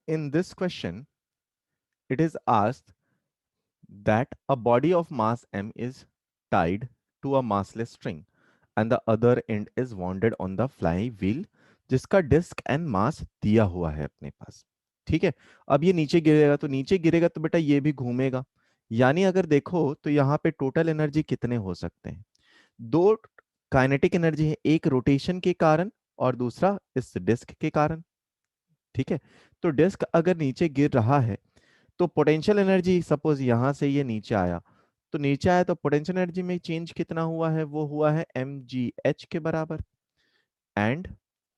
in this question, it is asked that a body of mass m is tied to a massless string and the other end is wounded on the flywheel जिसका disc and mass दिया हुआ है अपने पास। ठीक है, अब ये नीचे गिरेगा तो बेटा ये भी घूमेगा। यानी अगर देखो तो यहाँ पे टोटल एनर्जी कितने हो सकते हैं? दो काइनेटिक एनर्जी है, एक रोटेशन के कारण और दूसरा इस डिस्क के कारण। ठीक है, तो डिस्क अगर नीचे गिर रहा है तो पोटेंशियल एनर्जी सपोज यहां से ये नीचे आया, तो नीचे आया तो पोटेंशियल एनर्जी में चेंज कितना हुआ है? वो हुआ है mgh के बराबर। And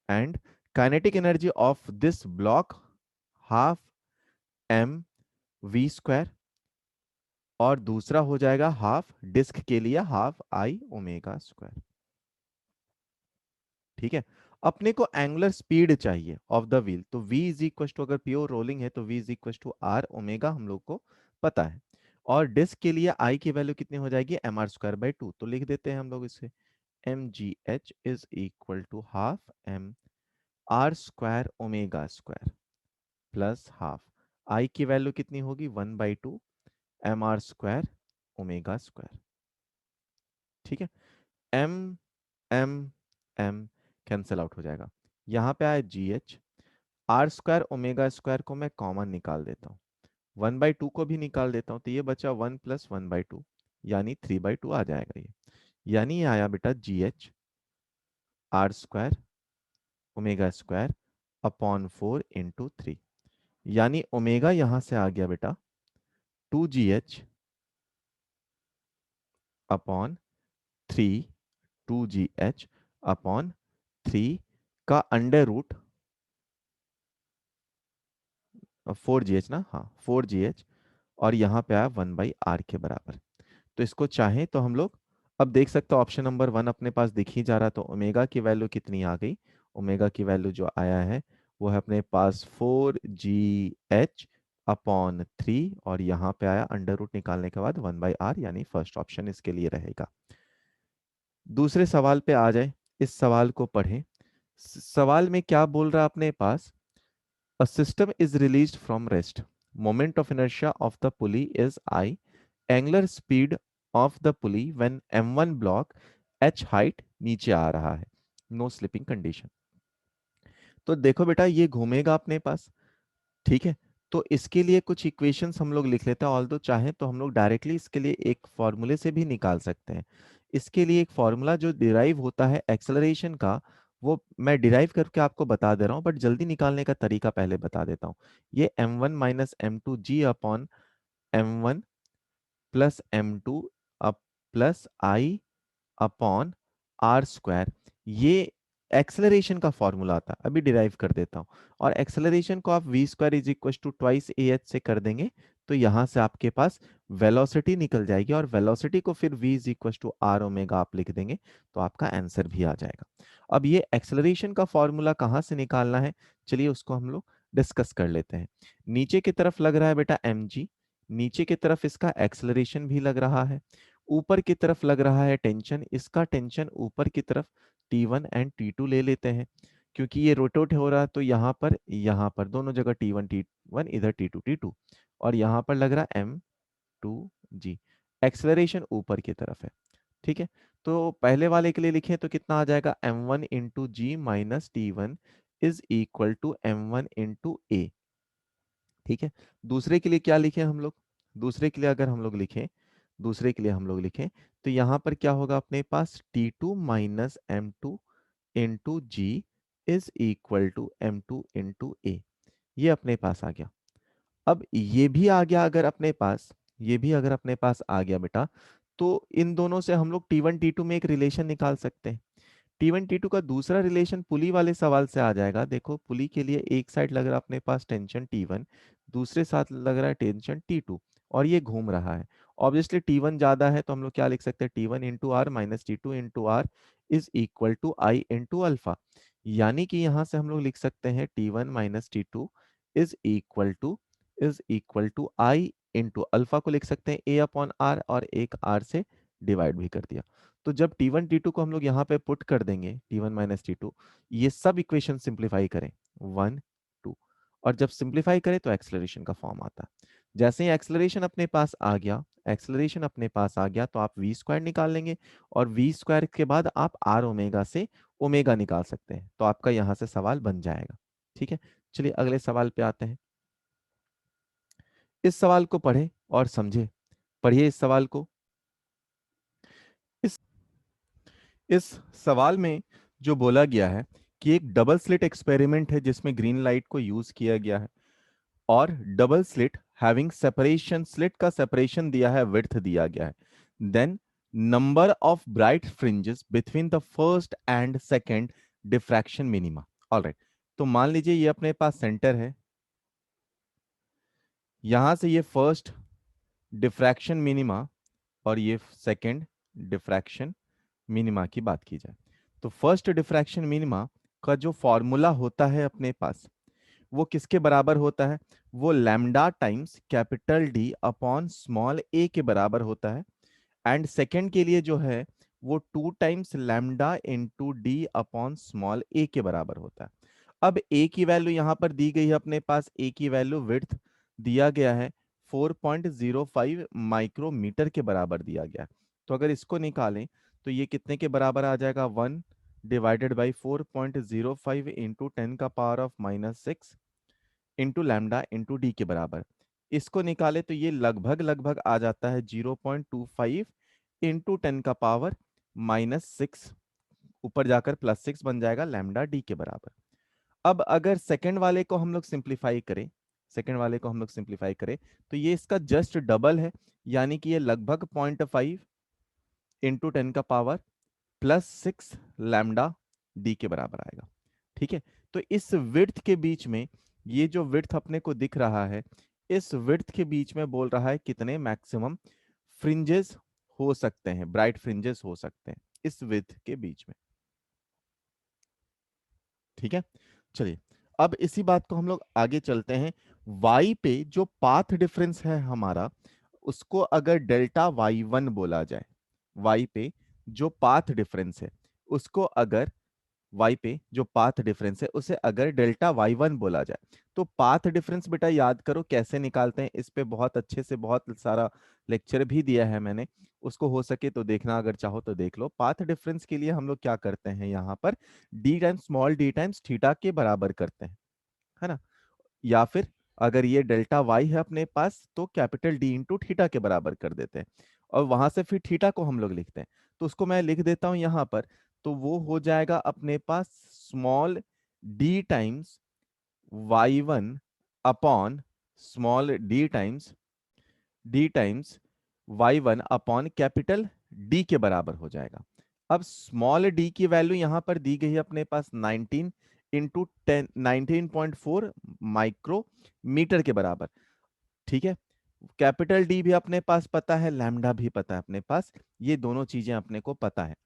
and kinetic energy of this block half m v square, और दूसरा हो जाएगा हाफ डिस्क के लिए हाफ आई ओमेगा स्क्वायर। ठीक है, अपने को एंगुलर स्पीड चाहिए ऑफ द व्हील, तो v इज इक्वल टू, अगर प्योर रोलिंग है तो v is equal to r omega हम लोग को पता है। और डिस्क के लिए i की वैल्यू कितनी हो जाएगी? M r square by two, तो लिख देते हैं हम लोग इसे m g h is equal to half m r square omega square plus half I की वैल्यू कितनी होगी? 1/2 m r square omega square. ठीक है, m m m cancel out हो जाएगा, यहाँ पे आया g h, r square omega square को मैं कॉमन निकाल देता हूँ, 1/2 को भी निकाल देता हूँ, तो ये बचा 1 + 1/2, यानी 3/2 आ जाएगा ये। यानी ये आया बेटा जी h r square omega square upon 4 × 3, यानी ओमेगा यहां से आ गया बेटा 2gh अपॉन 2gh अपॉन 3 का अंडर रूट 4gh ना, हाँ 4gh, और यहाँ पे आया 1/r के बराबर। तो इसको चाहें तो हम लोग अब देख सकते हो ऑप्शन नंबर 1 अपने पास दिख ही जा रहा, तो ओमेगा की वैल्यू कितनी आ गई? ओमेगा की वैल्यू जो आया है वो है अपने पास 4gh/3, और यहाँ पे आया अंडर रूट निकालने के बाद 1/r, यानी फर्स्ट ऑप्शन इसके लिए रहेगा। दूसरे सवाल पे आ जाए, इस सवाल को पढ़ें। सवाल में क्या बोल रहा है अपने पास? A system is released from rest. Moment of inertia of the pulley is I. Angular speed of the pulley when M1 block H height नीचे आ रहा है. No slipping condition. तो देखो बेटा ये घूमेगा अपने पास। ठीक है, तो इसके लिए कुछ इक्वेशंस हम लोग लिख लेते हैं, ऑल्दो चाहे तो हम लोग डायरेक्टली इसके लिए एक फॉर्मूले से भी निकाल सकते हैं। इसके लिए एक फॉर्मूला जो डिराइव होता है एक्सेलरेशन का, वो मैं डिराइव करके आपको बता दे रहा हूँ, बट जल्दी निकालने का तरीका पहले बता देता हूँ। ये m1 - m2g/m1 + m2 up plus I upon r square, ये एक्सेलरेशन का फॉर्मूला आता है, अभी डिराइव कर देता हूं। और एक्सेलरेशन को आप v² = 2 से कर देंगे, तो यहां से आपके पास वेलोसिटी निकल जाएगी, और वेलोसिटी को फिर v = r ओमेगा आप लिख देंगे, तो आपका आंसर भी आ जाएगा। अब ये एक्सेलरेशन का फॉर्मूला कहां से निकालना है, चलिए उसको हम लोग डिस्कस कर लेते हैं। नीचे की तरफ लग रहा है बेटा mg, नीचे की तरफ इसका एक्सेलरेशन भी लग रहा है, ऊपर की तरफ लग रहा है टेंशन, इसका टेंशन ऊपर की तरफ T1 एंड T2 ले लेते हैं, क्योंकि ये रोटेट हो रहा है, तो यहाँ पर दोनों जगह T1 T1, इधर T2 T2, और यहाँ पर लग रहा है M2g। एक्सेलरेशन ऊपर की तरफ है। ठीक है, तो पहले वाले के लिए लिखें तो कितना आ जाएगा? m1 × g - T1 = m1 × a। ठीक है, दूसरे के लिए क्या लिखें हम लोग? दूसरे के लिए अगर हम लोग लिखें, दूसरे के लिए हम लोग लिखें, तो यहाँ पर क्या होगा अपने पास? T2 - m2 × g is equal to m2 × a। ये अपने पास आ गया। अब ये भी आ गया अगर अपने पास, ये भी अगर अपने पास आ गया बेटा, तो इन दोनों से हम लोग T1 T2 में एक रिलेशन निकाल सकते हैं। T1 T2 का दूसरा रिलेशन पुली वाले सवाल से आ जाएगा। देखो पुली के लिए एक साइड लग रहा है अपने पास टेंशन T1, दूसरे साथ लग रहा है टेंशन T2, और ये घूम रहा है। ऑब्वियसली T1 ज्यादा है, तो हम लोग क्या लिख सकते हैं? T1 × r - T2 × r is equal to I × alpha. यानी कि यहां से हम लोग लिख सकते हैं T1 - T2 is equal to I × alpha को लिख सकते हैं a/r, और एक r से डिवाइड भी कर दिया। तो जब T1 T2 को हम लोग यहाँ पे पुट कर देंगे, T1 - T2, ये सब इक्वेशन सिंप्लीफाई करें 1 2, और जब सिंप्लीफाई करें तो एक्सेलरेशन का फॉर्म आता है। जैसे ही एक्सेलरेशन अपने पास आ गया, एक्सेलरेशन अपने पास आ गया तो आप वी स्क्वायर निकाल लेंगे, और वी स्क्वायर के बाद आप आर ओमेगा से ओमेगा निकाल सकते हैं, तो आपका यहां से सवाल बन जाएगा। ठीक है, चलिए अगले सवाल पे आते हैं। इस सवाल को पढ़े और समझे। पढ़िए इस सवाल को। इस इस सवाल में जो बोला गया है कि एक डबल स्लिट एक्सपेरिमेंट है जिसमें ग्रीन लाइट को यूज किया गया है, और double slit having separation, slit का सेपरेशन दिया है, विड्थ दिया गया है, then number of bright fringes between the first and second diffraction minima. Alright, तो मान लीजिए ये अपने पास सेंटर है, यहां से ये फर्स्ट डिफ्रैक्शन मिनिमा और ये सेकंड डिफ्रैक्शन मिनिमा की बात की जाए, तो फर्स्ट डिफ्रैक्शन मिनिमा का जो फॉर्मूला होता है अपने पास, वो किसके बराबर होता है? वो lambda times capital D upon small a के बराबर होता है। एंड सेकंड के लिए जो है वो 2 times lambda into D upon small a के बराबर होता है। अब ए की वैल्यू यहां पर दी गई है अपने पास, ए की वैल्यू विड्थ दिया गया है 4.05 माइक्रोमीटर के बराबर दिया गया है। तो अगर इसको निकालें तो ये कितने के बराबर आ जाएगा? 1/4.05 into 10⁻⁻⁶ into lambda into D के बराबर। इसको निकाले तो ये लगभग लगभग आ जाता है 0.25 इंटू 10⁻⁻6, ऊपर जाकर +6 बन जाएगा लैम्डा डी के बराबर। अब अगर सेकंड वाले को हम लोग सिंप्लीफाई करें, सेकंड वाले को हम लोग सिंप्लीफाई करें तो ये इसका जस्ट डबल है, यानी कि ये लगभग 0.5 इंटू 10⁻6 लैम्डा डी के बराबर आएगा। ठीक है, तो इस विड्थ के बीच में, ये जो विड्थ अपने को दिख रहा है, इस विड्थ के बीच में बोल रहा है कितने मैक्सिमम फ्रिंजेस हो सकते हैं, ब्राइट फ्रिंजेस हो सकते हैं इस विड्थ के बीच में। ठीक है, चलिए अब इसी बात को हम लोग आगे चलते हैं। वाई पे जो पाथ डिफरेंस है हमारा, उसको अगर डेल्टा वाई वन बोला जाए, वाई पे जो पाथ डिफरेंस है उसको अगर, वाई पे जो पाथ डिफरेंस है उसे अगर डेल्टा वाई वन बोला जाए, तो पाथ डिफरेंस बेटा याद करो कैसे निकालते हैं, इस पे बहुत अच्छे से बहुत सारा लेक्चर भी दिया है मैंने, उसको हो सके तो देखना, अगर चाहो तो देख लो। पाथ डिफरेंस के लिए हम लोग क्या करते हैं, यहाँ पर D times small d times theta के बराबर करते हैं, है ना? या फिर अगर ये डेल्टा वाई है अपने पास तो कैपिटल डी इंटू थीटा के बराबर कर देते हैं, और वहां से फिर थीटा को हम लोग लिखते हैं, तो उसको मैं लिख देता हूं यहां पर, तो वो हो जाएगा अपने पास small d times Y one upon small d times Y one upon capital D के बराबर हो जाएगा। अब स्मॉल डी की वैल्यू यहां पर दी गई है अपने पास 19 इंटू 19.4 माइक्रोमीटर के बराबर। ठीक है, कैपिटल डी भी अपने पास पता है, लैम्डा भी पता है अपने पास, ये दोनों चीजें अपने को पता है।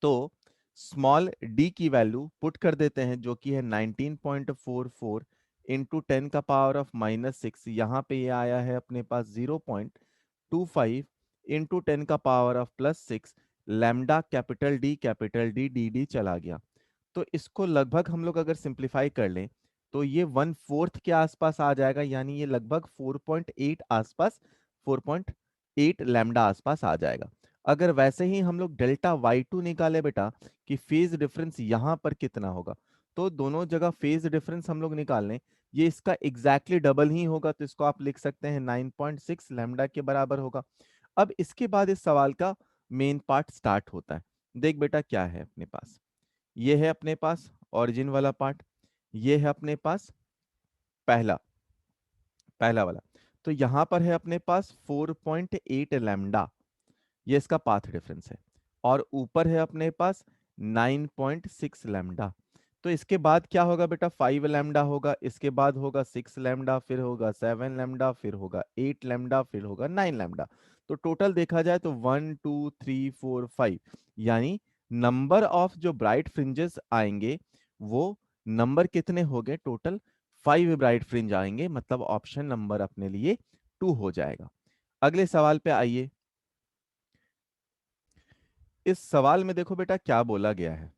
तो स्मॉल डी की वैल्यू पुट कर देते हैं जो कि है 19.44 इंटू 10⁻⁻6, यहाँ पे ये आया है अपने पास 0.25 into 10⁻+6 lambda capital D D D चला गया। तो इसको लगभग हम लोग अगर सिंप्लीफाई कर लें तो ये 1/4 के आसपास आ जाएगा, यानी ये लगभग 4.8 आसपास, 4.8 लैम्डा आसपास आ जाएगा। अगर वैसे ही हम लोग डेल्टा वाई टू निकाले बेटा कि फेज डिफरेंस यहाँ पर कितना होगा, तो दोनों जगह फेज डिफरेंस हम लोग निकाल लें, ये इसका एग्जैक्टली डबल ही होगा, तो इसको आप लिख सकते हैं 9.6 लैम्डा के बराबर होगा। अब इसके बाद इस सवाल का मेन पार्ट स्टार्ट होता है। देख बेटा क्या है अपने पास, ये है अपने पास ओरिजिन वाला पार्ट, ये है अपने पास पहला पहला वाला, तो यहां पर है अपने पास 4.8 लैम्डा, ये इसका पाथ डिफरेंस है, और ऊपर है अपने पास 9.6 लैम्डा। तो इसके बाद क्या होगा बेटा, 5 लैम्डा होगा, इसके बाद होगा 6 लैम्डा, फिर होगा 7 लैम्डा, फिर होगा 8 लैम्डा, फिर होगा 9 लैम्डा। तो टोटल देखा जाए तो 1 2 3 4 5, यानी नंबर ऑफ जो ब्राइट फ्रिंजेस आएंगे वो नंबर कितने हो गए टोटल, 5 ब्राइट फ्रिंज आएंगे, मतलब ऑप्शन नंबर अपने लिए 2 हो जाएगा। अगले सवाल पे आइए। इस सवाल में देखो बेटा क्या बोला गया है,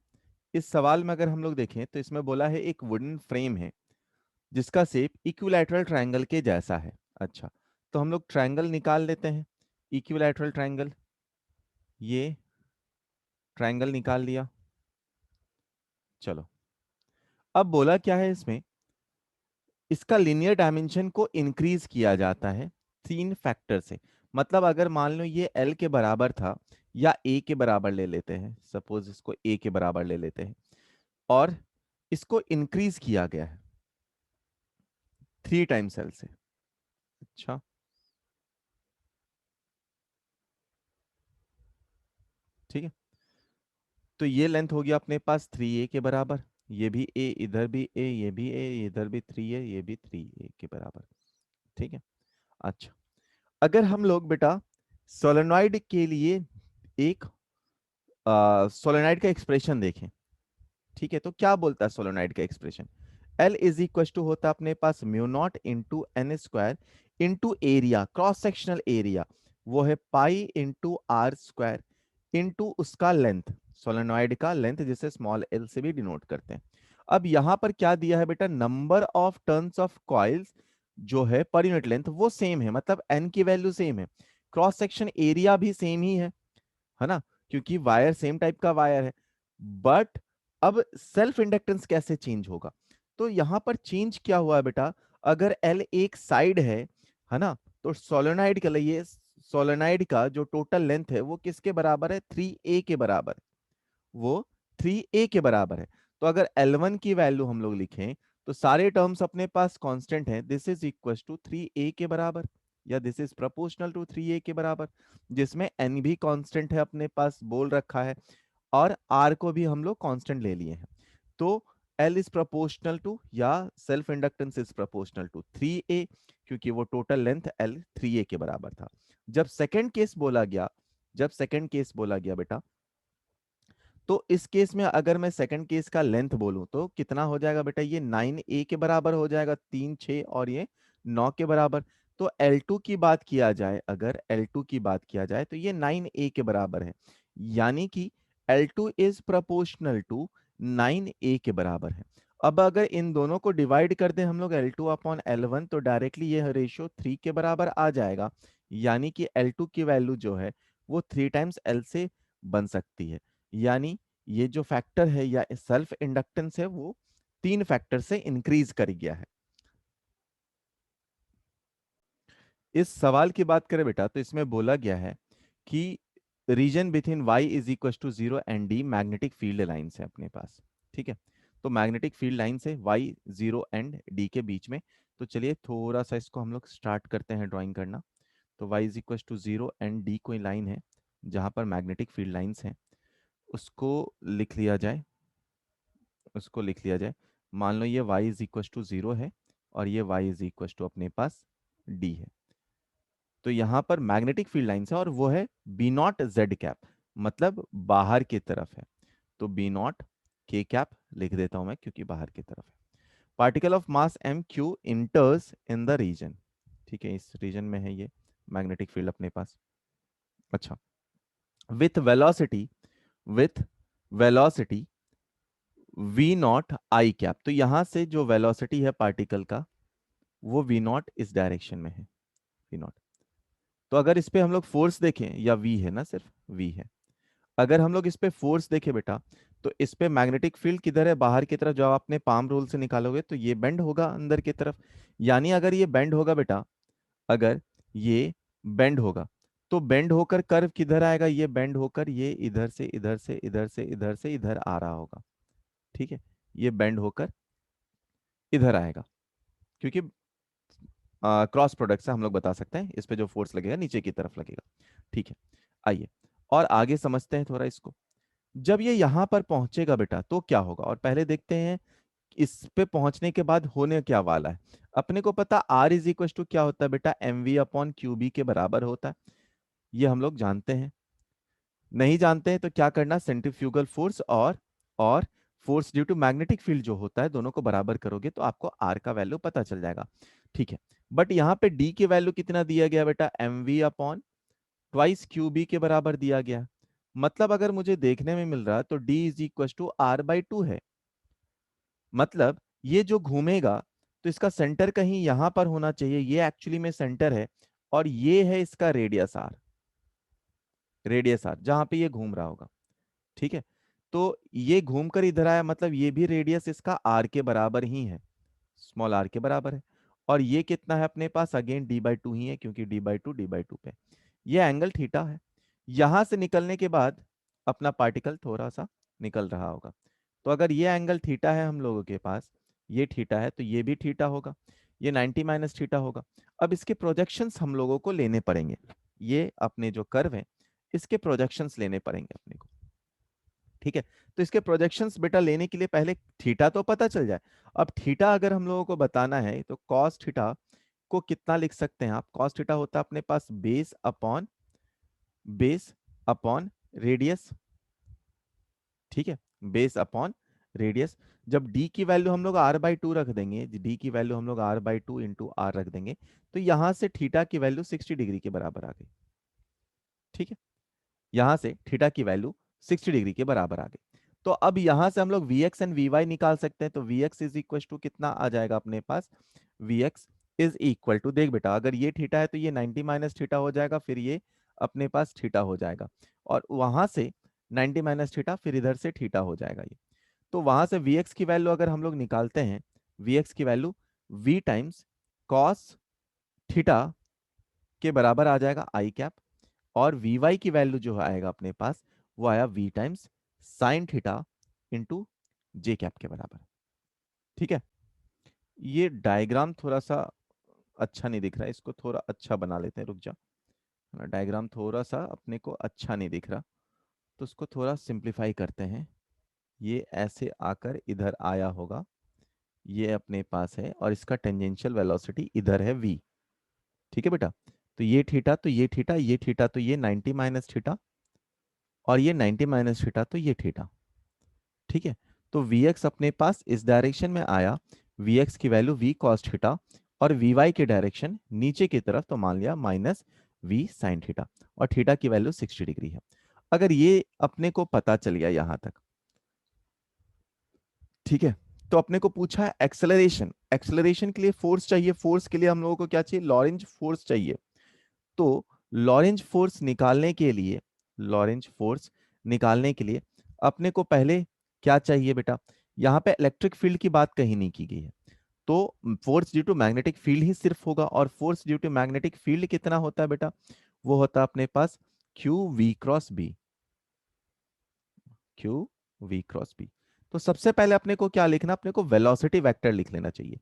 इस सवाल में अगर हम लोग देखें तो इसमें बोला है एक वुडन फ्रेम है, जिसका शेप इक्विलैटरल ट्रायंगल के जैसा है। अच्छा, तो हम लोग ट्रायंगल निकाल लेते हैं। इक्विलैटरल ट्रायंगल, ये ट्रायंगल निकाल लिया। चलो, अब बोला क्या है इसमें, इसका लिनियर डायमेंशन को इंक्रीज किया जाता है 3 फैक्टर से। मतलब अगर मान लो ये L के बराबर था, या A के बराबर ले लेते हैं, सपोज इसको A के बराबर ले लेते हैं, और इसको इंक्रीज किया गया है 3 टाइम्स L से। अच्छा, ठीक है, तो ये लेंथ हो गया अपने पास 3A के बराबर। ये भी A, इधर भी A, ये भी A, इधर भी 3A, ये भी 3A के बराबर। ठीक है। अच्छा, अगर हम लोग बेटा सोलेनॉइड के लिए एक सोलेनॉइड का एक्सप्रेशन देखें, ठीक है, तो क्या बोलता है सोलेनॉइड का expression, L is equal to होता है अपने पास mu nought into N square into area, cross sectional area, वो है pi into R square into उसका लेंथ, सोलेनॉइड का लेंथ जिसे स्मॉल एल से भी डिनोट करते हैं। अब यहां पर क्या दिया है बेटा, number of turns of coils जो है पर यूनिट लेंथ वो सेम है, मतलब एन की वैल्यू सेम है, क्रॉस सेक्शन एरिया भी सेम ही है ना, क्योंकि वायर सेम टाइप का वायर है। बट अब सेल्फ इंडक्टेंस कैसे चेंज होगा, तो यहां पर चेंज क्या हुआ है बेटा, अगर एल एक साइड है ना, तो सोलेनॉइड के लिए सोलेनॉइड का जो टोटल लेंथ है वो किसके बराबर है, 3A के बराबर, वो 3A के बराबर है। तो अगर L1 की वैल्यू हम लोग लिखें, तो सारे टर्म्स अपने पास कांस्टेंट हैं, this is equal to 3A के बराबर, या this is proportional to 3A के बराबर, जिसमें n भी कांस्टेंट है अपने पास बोल रखा है, और r को भी हम लोग कांस्टेंट ले लिए हैं। तो L इज प्रोपोर्शनल टू, या self inductance is proportional to 3A, क्योंकि वो टोटल लेंथ L 3A के बराबर था। जब सेकंड केस बोला गया, जब सेकंड केस बोला गया बेटा, तो इस केस में अगर मैं सेकंड केस का लेंथ बोलूं तो कितना हो जाएगा बेटा, ये 9A के बराबर हो जाएगा, 3 6 और ये 9 के बराबर। तो L2 की बात किया जाए, अगर L2 की बात किया जाए तो ये 9A के बराबर है, यानी कि L2 is proportional to 9A के बराबर है। अब अगर इन दोनों को डिवाइड कर दें हम लोग L2 अपॉन L1, तो डायरेक्टली ये रेशियो 3 के बराबर आ जाएगा, यानी कि L2 की वैल्यू जो है वो 3 टाइम्स L से बन सकती है। यानी ये जो फैक्टर है या सेल्फ इंडक्टेंस है वो 3 फैक्टर से इंक्रीज कर गया है। इस सवाल की बात करें बेटा, तो इसमें बोला गया है कि region between y is equal to 0 and d magnetic field lines है अपने पास। ठीक है, तो मैग्नेटिक फील्ड लाइन से y 0 एंड d के बीच में। तो चलिए थोड़ा सा इसको हम लोग स्टार्ट करते हैं ड्राइंग करना। तो y is equal to 0 and d कोई लाइन है जहां पर मैग्नेटिक फील्ड लाइंस हैं, उसको लिख लिया जाए, उसको लिख लिया जाए। मान लो ये y इज इक्वल टू 0 है, और ये y इज इक्वल टू अपने पास d है। तो यहाँ पर मैग्नेटिक फील्ड लाइंस है और वो है बी नॉट जेड कैप, मतलब बाहर की तरफ है। तो बी नॉट के कैप लिख देता हूं मैं, क्योंकि बाहर की तरफ है। Particle of mass m q enters in the region, ठीक है, इस रीजन में है ये मैग्नेटिक फील्ड अपने पास। अच्छा, with velocity, with velocity v naught i cap, तो यहां से जो वेलोसिटी है पार्टिकल का वो वी नॉट इस डायरेक्शन में है, वी नॉट। तो अगर इस पे हम लोग फोर्स देखें, या वी है ना, सिर्फ वी है, अगर हम लोग इस पे फोर्स देखें बेटा, तो इस पे मैग्नेटिक फील्ड किधर है, बाहर की तरफ। जब आप अपने पाम रूल से निकालोगे तो ये बेंड होगा अंदर की तरफ, यानी अगर ये बेंड होगा बेटा, अगर ये बेंड होगा, तो बेंड होकर कर्व किधर आएगा, ये बेंड होकर ये इधर से इधर से इधर से इधर से इधर आ रहा होगा। ठीक है, ये बेंड होकर इधर आएगा, क्योंकि क्रॉस प्रोडक्ट से हम लोग बता सकते हैं इस पे जो फोर्स लगेगा नीचे की तरफ लगेगा। ठीक है, आइए और आगे समझते हैं थोड़ा इसको। जब ये यहां पर पहुंचेगा बेटा तो क्या होगा, और पहले देखते हैं इस पे पहुंचने के बाद होने क्या वाला है। अपने को पता आर इज इक्वल टू क्या होता है बेटा, m v upon q b के बराबर होता है, ये हम लोग जानते हैं। नहीं जानते हैं तो क्या करना, सेंट्रीफ्यूगल फोर्स और force due to magnetic field जो होता है, दोनों को बराबर करोगे तो आपको आर का वैल्यू पता चल जाएगा। ठीक है, बट यहाँ पे डी की वैल्यू कितना दिया गया बेटा, m v upon twice q b के बराबर दिया गया। मतलब अगर मुझे देखने में मिल रहा तो d is equal to r by two है, मतलब ये जो घूमेगा, तो तो इसका सेंटर कहीं यहां पर होना चाहिए, ये एक्चुअली में सेंटर है, और ये है इसका रेडियस आर, रेडियस आर जहां पे ये घूम रहा होगा। ठीक है, तो ये घूमकर इधर आया, मतलब ये भी रेडियस इसका आर के बराबर ही है, स्मॉल आर के बराबर है। और ये कितना है अपने पास, अगेन d/2 ही है, क्योंकि d/2 पे ये एंगल थीटा है। यहां से निकलने के बाद अपना पार्टिकल थोड़ा सा निकल रहा होगा, तो अगर ये एंगल थीटा है हम लोगों के पास, ये थीटा है, तो ये भी थीटा होगा, ये 90 माइनस थीटा होगा। अब इसके प्रोजेक्शंस हम लोगों को लेने पड़ेंगे, ये अपने जो कर्व है इसके प्रोजेक्शंस लेने पड़ेंगे अपने को। ठीक है, तो इसके प्रोजेक्शंस बेटा लेने के लिए पहले थीटा तो पता चल जाए। अब थीटा अगर हम लोगों को बताना है तो कॉस थीटा को कितना लिख सकते हैं आप, कॉस थीटा होता है अपने पास बेस अपॉन रेडियस। ठीक है, बेस अपॉन रेडियस। जब d की वैल्यू हम लोग r/2 रख देंगे, d की वैल्यू हम लोग r/2 इंटू आर रख देंगे, तो यहां से थीटा की वैल्यू 60 डिग्री के बराबर आ गई। ठीक है, यहां से थीटा की वैल्यू 60 डिग्री के बराबर आ गई। तो अब यहां से हम लोग Vx एंड Vy निकाल सकते हैं, तो Vx इज इक्वल टू कितना आ जाएगा अपने पास, Vx इज इक्वल टू, देख बेटा अगर ये थीटा है तो ये 90 माइनस थीटा हो जाएगा, फिर ये अपने पास थीटा हो जाएगा, और वहां से 90 माइनस थीटा, फिर इधर से थीटा हो जाएगा ये। तो वहां से Vx की वैल्यू अगर हम लोग निकालते हैं, Vx की value V times cos theta के बराबर आ जाएगा आई कैप, और Vy की वैल्यू जो आएगा अपने पास वो आया V times sine theta into J cap के बराबर। ठीक है, ये डायग्राम थोड़ा सा अच्छा नहीं दिख रहा है, इसको थोड़ा अच्छा बना लेते हैं, रुक जा। डायग्राम थोड़ा सा अपने को अच्छा नहीं दिख रहा, तो उसको थोड़ा सिंप्लीफाई करते हैं। ये ऐसे आकर इधर आया होगा, ये अपने पास है, और इसका टेंजेंशियल वेलोसिटी इधर है v। ठीक है बेटा, तो ये थीटा तो ये थीटा, ये थीटा तो ये 90 माइनस थीटा, और ये 90 माइनस थीटा तो ये थीटा। ठीक है, तो Vx अपने पास इस डायरेक्शन में आया, Vx की वैल्यू v cos थीटा, और Vy के डायरेक्शन नीचे की तरफ तो मान लिया माइनस v sin थीटा, और थीटा की वैल्यू 60 डिग्री है। अगर ये अपने को पता चल गया यहां तक, ठीक है, तो अपने को पूछा है एक्सेलरेशन, एक्सेलरेशन के लिए फोर्स चाहिए, फोर्स के लिए हम लोगों को क्या चाहिए, लॉरेंज फोर्स चाहिए। तो लॉरेंज फोर्स निकालने के लिए, लॉरेंज फोर्स निकालने के लिए अपने को पहले क्या चाहिए बेटा, यहाँ पे इलेक्ट्रिक फील्ड की बात कहीं नहीं की गई है, तो force due to magnetic field ही सिर्फ होगा, और force due to magnetic field कितना होता है बेटा, वो होता है अपने पास Q V cross B, Q V cross B. तो सबसे पहले अपने को क्या लिखना, अपने को वेलोसिटी वेक्टर लिख लेना चाहिए।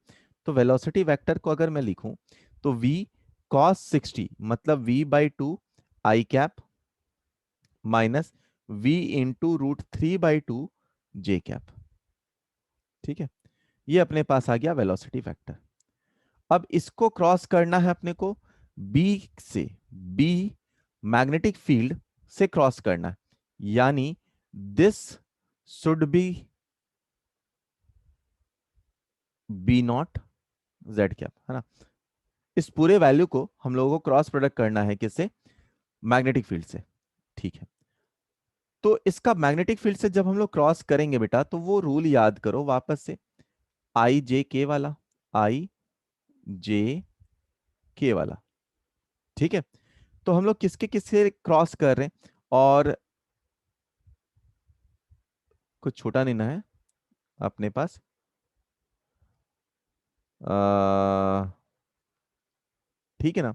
तो वेलोसिटी वेक्टर को अगर मैं लिखूं, तो v cos 60 मतलब v/2 आई कैप माइनस v इंटू √3/2 जे कैप। ठीक है, ये अपने पास आ गया वेलोसिटी वेक्टर। अब इसको क्रॉस करना है अपने को b से, b मैग्नेटिक फील्ड से क्रॉस करना है, यानी this should be b0 z cap, है ना। इस पूरे वैल्यू को हम लोगों को क्रॉस प्रोडक्ट करना है किससे, मैग्नेटिक फील्ड से। ठीक है, तो इसका मैग्नेटिक फील्ड से जब हम लोग क्रॉस करेंगे बेटा, तो वो रूल याद करो वापस से, आई जे के वाला, आई जे के वाला। ठीक है, तो हम लोग किसके किससे क्रॉस कर रहे हैं, और कुछ छोटा नहीं ना है अपने पास, ठीक है ना,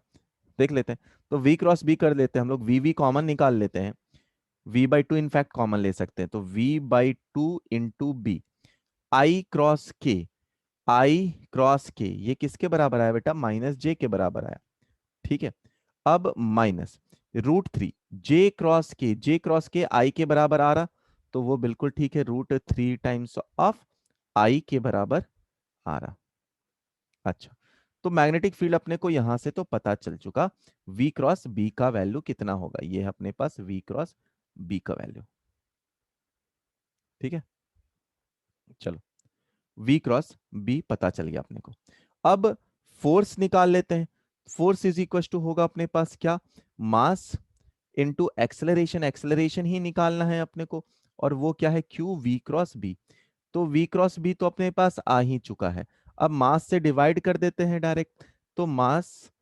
देख लेते हैं। तो v क्रॉस b कर लेते हैं हम लोग, v कॉमन निकाल लेते हैं, v/2 इनफैक्ट कॉमन ले सकते हैं, तो v/2 इंटू बी, आई क्रॉस के, आई क्रॉस के ये किसके बराबर आया बेटा, -j के बराबर आया। ठीक है, अब माइनस √3 जे क्रॉस के, जे क्रॉस के आई के बराबर आ रहा, तो वो बिल्कुल ठीक है, √3 टाइम्स ऑफ आई के बराबर आ रहा। अच्छा, तो मैग्नेटिक फील्ड अपने को यहां से तो पता चल चुका, v क्रॉस b का वैल्यू कितना होगा, ये है अपने पास v क्रॉस b का वैल्यू। ठीक है, चलो v क्रॉस b पता चल गया अपने को। अब फोर्स निकाल लेते हैं, फोर्स इज इक्वल टू होगा अपने पास क्या, मास इनटू एक्सेलरेशन, एक्सेलरेशन ही निकालना है अपने को, और वो क्या है, क्यू वी क्रॉस बी। तो v क्रॉस b तो अपने पास आ ही चुका है। अब मास से डिवाइड कर देते हैं डायरेक्ट, तो मास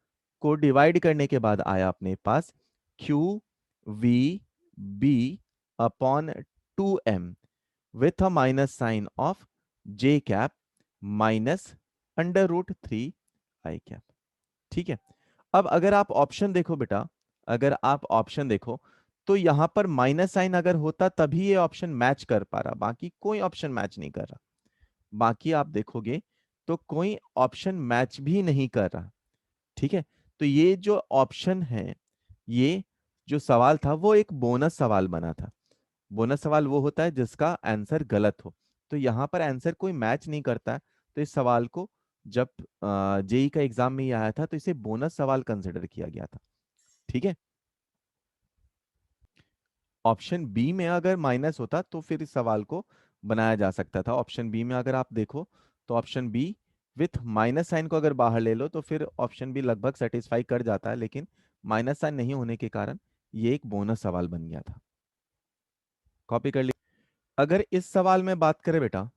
को डिवाइड करने के बाद आया अपने पास Q V B upon 2m with a minus sign of J cap minus under root 3 I cap. ठीक है। अब अगर आप ऑप्शन देखो बेटा, अगर आप ऑप्शन देखो तो यहां पर माइनस साइन अगर होता तभी ये ऑप्शन मैच कर पा रहा, बाकी कोई ऑप्शन मैच नहीं कर रहा। बाकी आप देखोगे तो कोई ऑप्शन मैच भी नहीं कर रहा। ठीक है। तो ये जो ऑप्शन है, ये जो सवाल था वो एक बोनस सवाल बना था। बोनस सवाल वो होता है जिसका आंसर गलत हो। तो यहाँ पर आंसर कोई मैच नहीं करता है, तो इस सवाल को जब जेई का एग्जाम में ये आया था तो इसे बोनस सवाल कंसिडर किया गया था। ठीक है। ऑप्शन बी में अगर माइनस होता तो फिर इस सवाल को बनाया जा सकता था। ऑप्शन बी में अगर आप देखो तो option B with minus sign को अगर बाहर ले लो तो फिर ऑप्शन बी लगभग सेटिस्फाई कर जाता है, लेकिन माइनस साइन नहीं होने के कारण ये एक बोनस सवाल बन गया था। कॉपी कर ली। अगर इस सवाल में बात करें बेटा,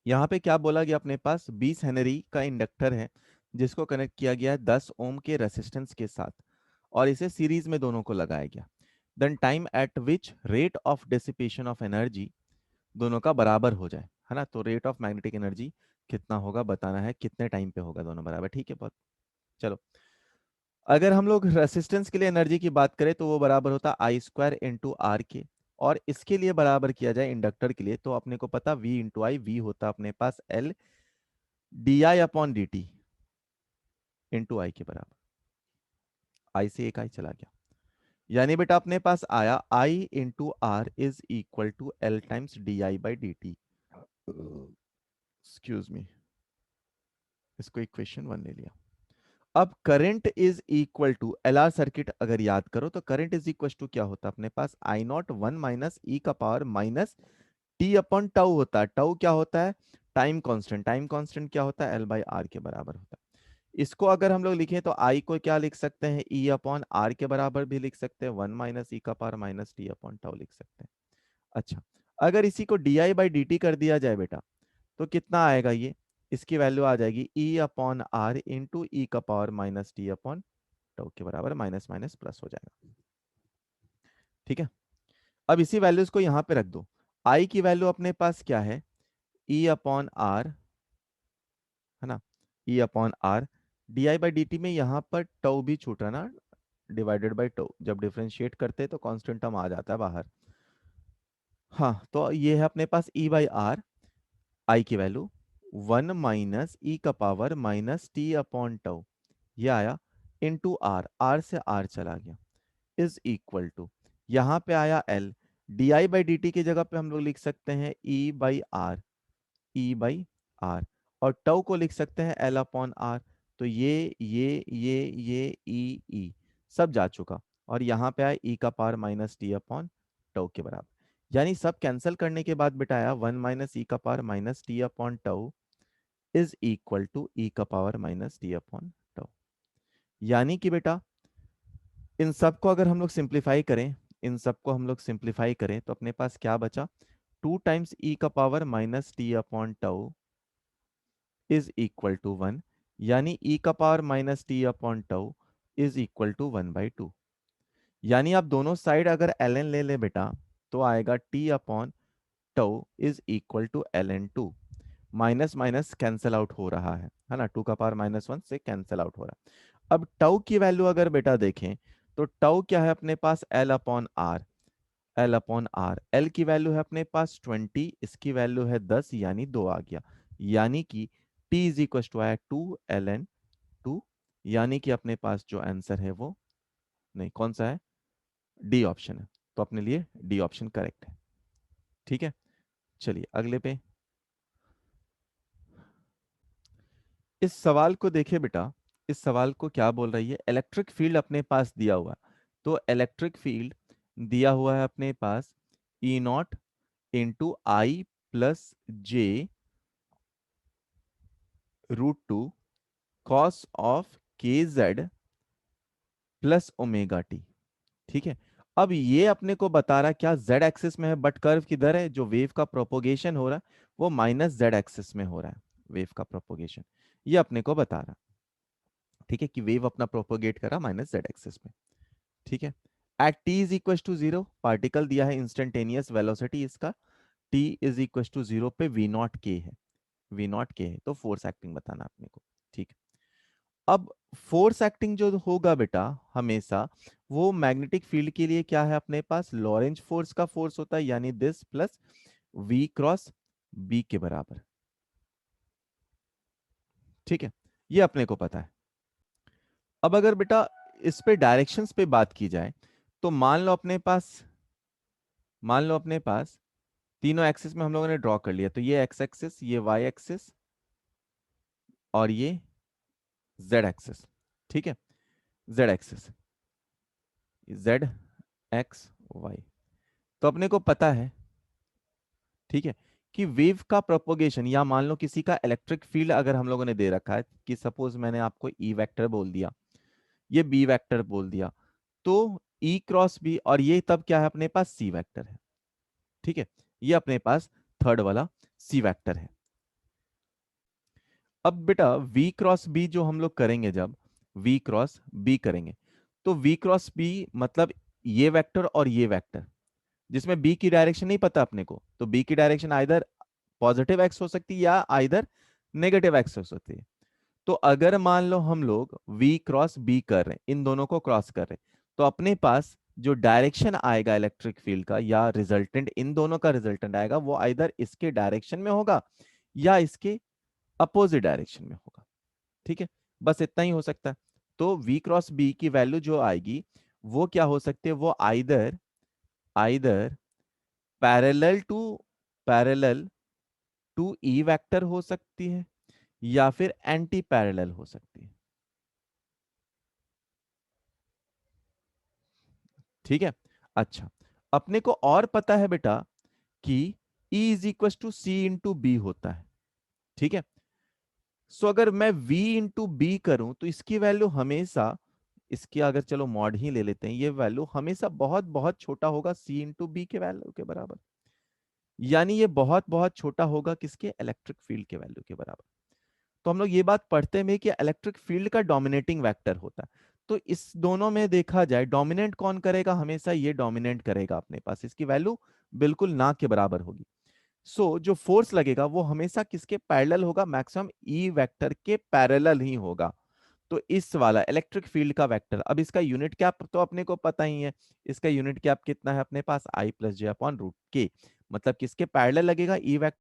यहाँ पे क्या बोला गया, अपने पास 20 हेनरी का इंडक्टर है जिसको कनेक्ट किया गया है 10 ओम के रेसिस्टेंस के साथ, और इसे सीरीज में दोनों को लगाया गया। Then time at which rate of dissipation of energy दोनों का बराबर हो जाए, है ना। तो रेट ऑफ मैग्नेटिक एनर्जी कितना होगा बताना है, कितने टाइम पे होगा दोनों बराबर। ठीक है, बहुत। चलो, अगर हम लोग रेसिस्टेंस के लिए एनर्जी की बात करें तो वो बराबर होता है आई स्क्वायर इंटू आर के, और इसके लिए बराबर किया जाए इंडक्टर के लिए तो अपने को पता वी इंटू आई, वी होता अपने पास L D I upon D T into I के बराबर। आई से एक आई चला गया, यानी बेटा अपने पास आया I into R is equal to L times D I by D T. Excuse me, इसको इक्वेशन 1 ले लिया। अब current is equal to L R circuit अगर याद करो तो करंट इज इक्वल टू क्या होता है अपने पास, आई नॉट 1 माइनस ई का power minus T upon tau होता है। टाउ क्या होता है, टाइम कांस्टेंट। टाइम कांस्टेंट क्या होता है, एल बाई आर के बराबर होता है। इसको अगर हम लोग लिखें तो आई को क्या लिख सकते हैं, ई अपॉन आर के बराबर भी लिख सकते हैं, 1 माइनस ई का power minus T upon tau लिख सकते हैं। अच्छा, अगर इसी को D I by D T कर दिया जाए बेटा तो कितना आएगा, ये इसकी वैल्यू आ जाएगी ई अपॉन आर इंटू ई का power minus T upon tau के बराबर, माइनस माइनस प्लस हो जाएगा। ठीक है। अब इसी वैल्यूज को यहाँ पे रख दो। आई की वैल्यू अपने पास क्या है, ई अपॉन आर, है ना, ई upon R D I by D T में यहाँ पर टाउ भी छूट रहा ना, डिवाइडेड बाई टाउ, जब डिफरेंशिएट करते हैं तो कांस्टेंट टर्म आ जाता है बाहर। हाँ, तो ये है अपने पास ई बाई आर, आई की वैल्यू 1 माइनस ई का power minus T upon tau, ये आया इनटू आर, आर से आर चला गया, इज इक्वल टू यहाँ पे आया L, D I by D T की जगह पे हम लोग लिख सकते हैं E by R, E by R, और टाउ को लिख सकते हैं एल अपॉन आर। तो ये ई सब जा चुका, और यहाँ पे आया ई का power minus T upon tau के बराबर। यानी सब कैंसिल करने के बाद बेटा आया 1 माइनस ई का power minus T upon tau is equal to E का power minus T upon tau. यानी कि बेटा इन सबको अगर हम लोग सिंप्लीफाई करें, इन सबको हम लोग सिंप्लीफाई करें तो अपने पास क्या बचा, 2 टाइम्स ई का power minus T upon tau is equal to 1, यानी ई का power minus T upon tau is equal to 1/2। यानी आप दोनों साइड अगर ln ले ले बेटा तो आएगा t upon tau is equal to ln2। Minus minus cancel out हो रहा है ना, 2 का पावर -1 से कैंसल आउट हो रहा है। अब टाउ की वैल्यू अगर बेटा देखें तो टाउ क्या है अपने पास, L upon R, L upon R, L की वैल्यू है अपने पास 20, इसकी वैल्यू है 10, यानी 2 आ गया। यानी कि टी इज इक्वल टू आया 2 ln 2, यानी कि अपने पास जो आंसर है वो नहीं, कौन सा है, डी ऑप्शन है। तो अपने लिए डी ऑप्शन करेक्ट है। ठीक है, चलिए अगले पे। इस सवाल को देखिए बेटा, इस सवाल को क्या बोल रही है, इलेक्ट्रिक फील्ड अपने पास दिया हुआ है। तो इलेक्ट्रिक फील्ड दिया हुआ है अपने पास E nought into I plus J √2 cos of K Z plus omega T. ठीक है। अब ये अपने को बता रहा क्या जेड एक्सिस में है, बट कर्व किधर है, जो वेव का प्रोपोगेशन हो रहा है वो माइनस जेड एक्सिस में हो रहा है। वेव का प्रोपोगेशन, ये अपने को बता रहा, ठीक है, कि वेव अपना प्रोपोगेट करा माइनस जेड एक्सिस में, ठीक है। At t is equal to zero, particle दिया है इंस्टेंटेनियस वेलोसिटी इसका, t is equal to zero पे वी नॉट के है, वी नॉट के है, तो फोर्स एक्टिंग बताना अपने को, ठीक है। अब फोर्स एक्टिंग जो होगा बेटा हमेशा, वो मैग्नेटिक फील्ड के लिए क्या है अपने पास, लॉरेंज फोर्स का फोर्स होता है, यानी this plus v cross B के बराबर, ठीक है, ये अपने को पता है। अब अगर बेटा इस पे डायरेक्शंस पे बात की जाए, तो मान लो अपने पास तीनों एक्सिस में हम लोगों ने ड्रॉ कर लिया, तो ये एक्स एक्सिस, ये वाई एक्सिस और ये जेड एक्सिस, ठीक है, z axis, z x y, तो अपने को पता है, ठीक है, कि वेव का प्रोपोगेशन, या मान लो किसी का इलेक्ट्रिक फील्ड अगर हम लोगों ने दे रखा है, कि सपोज मैंने आपको ई वेक्टर बोल दिया, ये बी वेक्टर बोल दिया, तो ई क्रॉस बी, और ये तब क्या है अपने पास सी वेक्टर है, ठीक है, ये अपने पास थर्ड वाला सी वेक्टर है। अब बेटा v क्रॉस बी जो हम लोग करेंगे, जब v क्रॉस बी करेंगे, तो v क्रॉस बी मतलब ये वेक्टर और ये वेक्टर, जिसमें b की डायरेक्शन नहीं पता अपने को, तो b की डायरेक्शन आइदर पॉजिटिव एक्स हो सकती है या आइदर नेगेटिव एक्स हो सकती है। तो अगर मान लो हम लोग v क्रॉस बी कर रहे हैं, इन दोनों को क्रॉस कर रहे हैं, तो अपने पास जो डायरेक्शन आएगा इलेक्ट्रिक फील्ड का, या रिजल्टेंट, इन दोनों का रिजल्टेंट आएगा, वो आइदर इसके डायरेक्शन में होगा या इसके अपोजिट डायरेक्शन में होगा, ठीक है, बस इतना ही हो सकता है। तो v क्रॉस बी की वैल्यू जो आएगी वो क्या हो सकती है, वो either either parallel to parallel to E vector हो सकती है, या फिर एंटी पैरेलल हो सकती है, ठीक है। अच्छा, अपने को और पता है बेटा कि E is equal to c into B होता है, ठीक है। सो अगर मैं V इंटू बी करूं, तो इसकी वैल्यू हमेशा, इसकी अगर चलो मॉड ही ले लेते हैं, ये वैल्यू हमेशा बहुत बहुत छोटा होगा C इंटू बी के वैल्यू के बराबर, यानी ये बहुत बहुत छोटा होगा किसके, इलेक्ट्रिक फील्ड के वैल्यू के बराबर। तो हम लोग ये बात पढ़ते हैं कि इलेक्ट्रिक फील्ड का डोमिनेटिंग वेक्टर होता है, तो इस दोनों में देखा जाए डोमिनेट कौन करेगा, हमेशा ये डोमिनेट करेगा अपने पास, इसकी वैल्यू बिल्कुल ना के बराबर होगी। सो जो फोर्स लगेगा वो हमेशा किसके पैरेलल होगा, मैक्सिमम ई वेक्टर के पैरेलल ही होगा। तो इस वाला इलेक्ट्रिक फील्ड का वेक्टर, अब इसका यूनिट कैप तो अपने को पता ही है, इसका यूनिट कैप कितना है अपने पास, आई प्लस जे अपॉन रूट के, मतलब किसके पैरेलल लगेगा, ई वेक्टर